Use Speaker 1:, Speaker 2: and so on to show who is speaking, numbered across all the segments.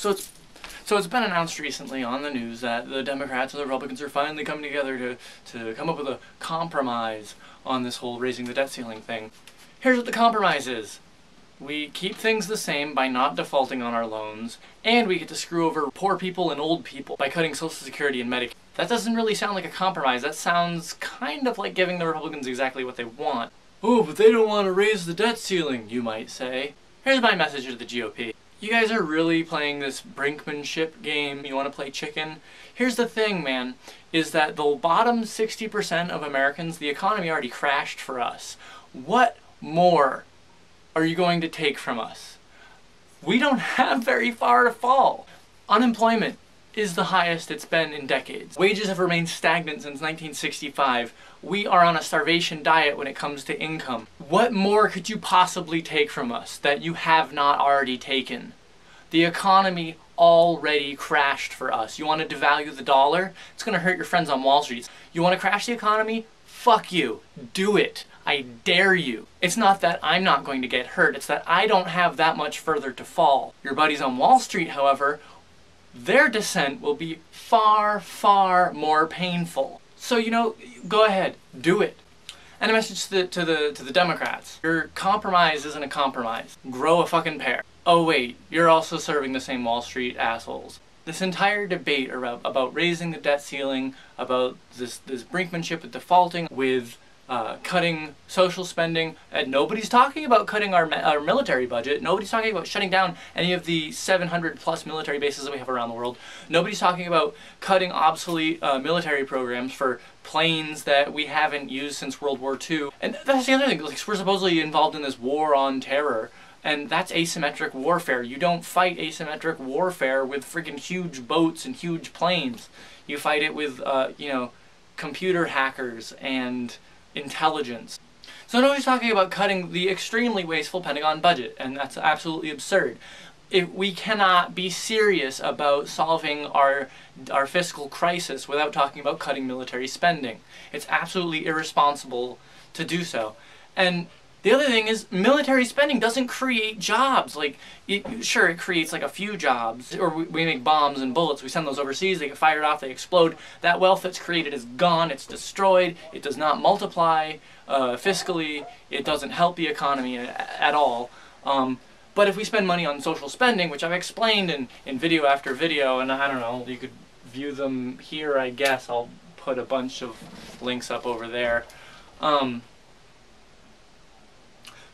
Speaker 1: So it's been announced recently on the news that the Democrats and the Republicans are finally coming together to come up with a compromise on this whole raising the debt ceiling thing. Here's what the compromise is. We keep things the same by not defaulting on our loans, and we get to screw over poor people and old people by cutting Social Security and Medicaid. That doesn't really sound like a compromise. That sounds kind of like giving the Republicans exactly what they want. Oh, but they don't want to raise the debt ceiling, you might say. Here's my message to the GOP. You guys are really playing this brinkmanship game. You want to play chicken? Here's the thing, man, is that the bottom 60% of Americans, the economy already crashed for us. What more are you going to take from us? We don't have very far to fall. Unemployment is the highest it's been in decades. Wages have remained stagnant since 1965. We are on a starvation diet when it comes to income. What more could you possibly take from us that you have not already taken? The economy already crashed for us. You want to devalue the dollar? It's going to hurt your friends on Wall Street. You want to crash the economy? Fuck you. Do it. I dare you. It's not that I'm not going to get hurt, it's that I don't have that much further to fall. Your buddies on Wall Street, however, their descent will be far, far more painful. So, you know, go ahead, do it. And a message to the Democrats. Your compromise isn't a compromise. Grow a fucking pair. Oh wait, you're also serving the same Wall Street assholes. This entire debate about raising the debt ceiling, about this brinkmanship with defaulting, with cutting social spending, and nobody's talking about cutting our military budget. Nobody's talking about shutting down any of the 700 plus military bases that we have around the world. Nobody's talking about cutting obsolete military programs for planes that we haven't used since World War II. And that's the other thing, like, we're supposedly involved in this war on terror, and that's asymmetric warfare. You don't fight asymmetric warfare with freaking huge boats and huge planes. You fight it with, you know, computer hackers and intelligence. So nobody's talking about cutting the extremely wasteful Pentagon budget, and that's absolutely absurd. We cannot be serious about solving our fiscal crisis without talking about cutting military spending. It's absolutely irresponsible to do so. And the other thing is, military spending doesn't create jobs. Like, sure, it creates like a few jobs, or we make bombs and bullets, we send those overseas, they get fired off, they explode. That wealth that's created is gone, it's destroyed, it does not multiply fiscally, it doesn't help the economy at all. But if we spend money on social spending, which I've explained in video after video, and I don't know, you could view them here, I guess. I'll put a bunch of links up over there.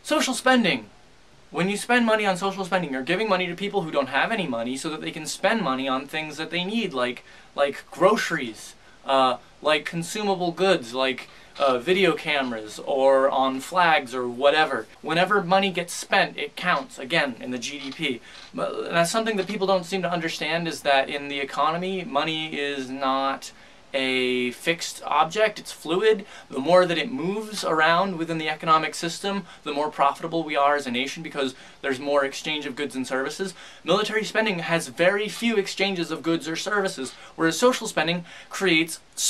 Speaker 1: Social spending. When you spend money on social spending, you're giving money to people who don't have any money so that they can spend money on things that they need, like groceries, like consumable goods, like video cameras, or on flags, or whatever. Whenever money gets spent, it counts, again, in the GDP. But that's something that people don't seem to understand, is that in the economy, money is not a fixed object, it's fluid. The more that it moves around within the economic system, the more profitable we are as a nation, because there's more exchange of goods and services. Military spending has very few exchanges of goods or services, whereas social spending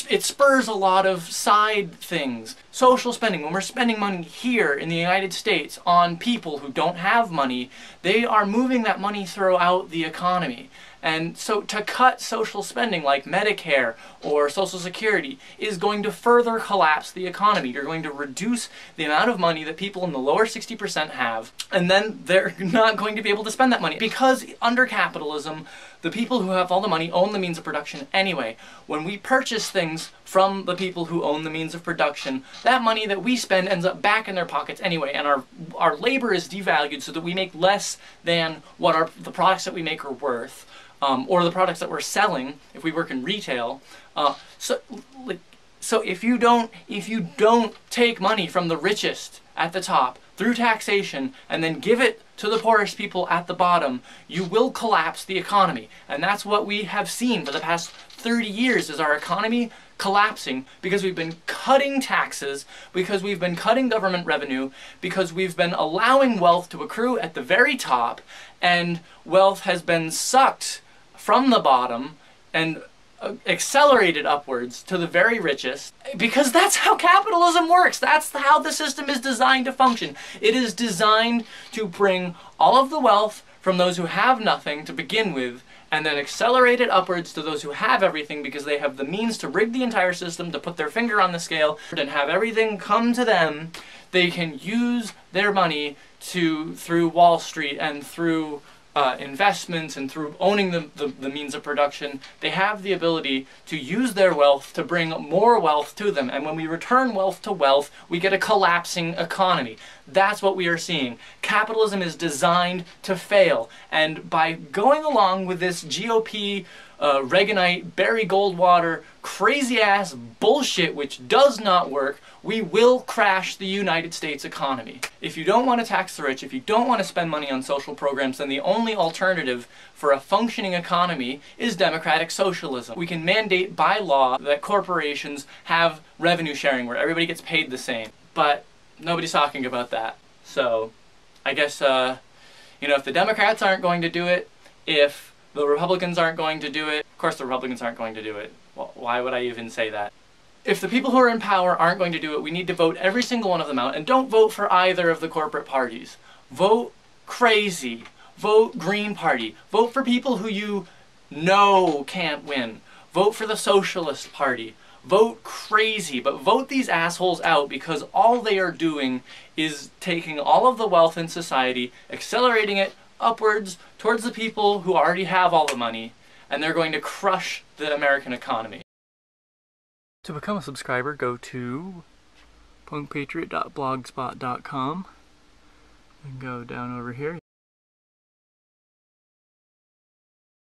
Speaker 1: it spurs a lot of side things. Social spending, when we're spending money here in the United States on people who don't have money, they are moving that money throughout the economy. And so to cut social spending like Medicare or Social Security is going to further collapse the economy. You're going to reduce the amount of money that people in the lower 60% have, and then they're not going to be able to spend that money. Because under capitalism, the people who have all the money own the means of production anyway. When we purchase things from the people who own the means of production, that money that we spend ends up back in their pockets anyway, and our labor is devalued so that we make less than what the products that we make are worth. Or the products that we're selling if we work in retail. So if you don't take money from the richest at the top through taxation and then give it to the poorest people at the bottom, you will collapse the economy. And that's what we have seen for the past 30 years, is our economy collapsing because we've been cutting taxes, because we've been cutting government revenue, because we've been allowing wealth to accrue at the very top, and wealth has been sucked from the bottom and accelerated upwards to the very richest, because that's how capitalism works. That's how the system is designed to function. It is designed to bring all of the wealth from those who have nothing to begin with and then accelerate it upwards to those who have everything because they have the means to rig the entire system, to put their finger on the scale, and have everything come to them. They can use their money through Wall Street and through investments and through owning the means of production. They have the ability to use their wealth to bring more wealth to them. And when we return wealth to wealth, we get a collapsing economy. That's what we are seeing. Capitalism is designed to fail. And by going along with this GOP, Reaganite, Barry Goldwater, crazy-ass bullshit which does not work, we will crash the United States economy. If you don't want to tax the rich, if you don't want to spend money on social programs, then the only alternative for a functioning economy is democratic socialism. We can mandate by law that corporations have revenue sharing where everybody gets paid the same. But nobody's talking about that. So I guess, you know, if the Democrats aren't going to do it, if the Republicans aren't going to do it, of course the Republicans aren't going to do it. Well, why would I even say that? If the people who are in power aren't going to do it, we need to vote every single one of them out, and don't vote for either of the corporate parties. Vote crazy. Vote Green Party. Vote for people who you know can't win. Vote for the Socialist Party. Vote crazy, but vote these assholes out because all they are doing is taking all of the wealth in society, accelerating it upwards towards the people who already have all the money, and they're going to crush the American economy. To become a subscriber, go to punkpatriot.blogspot.com and go down over here.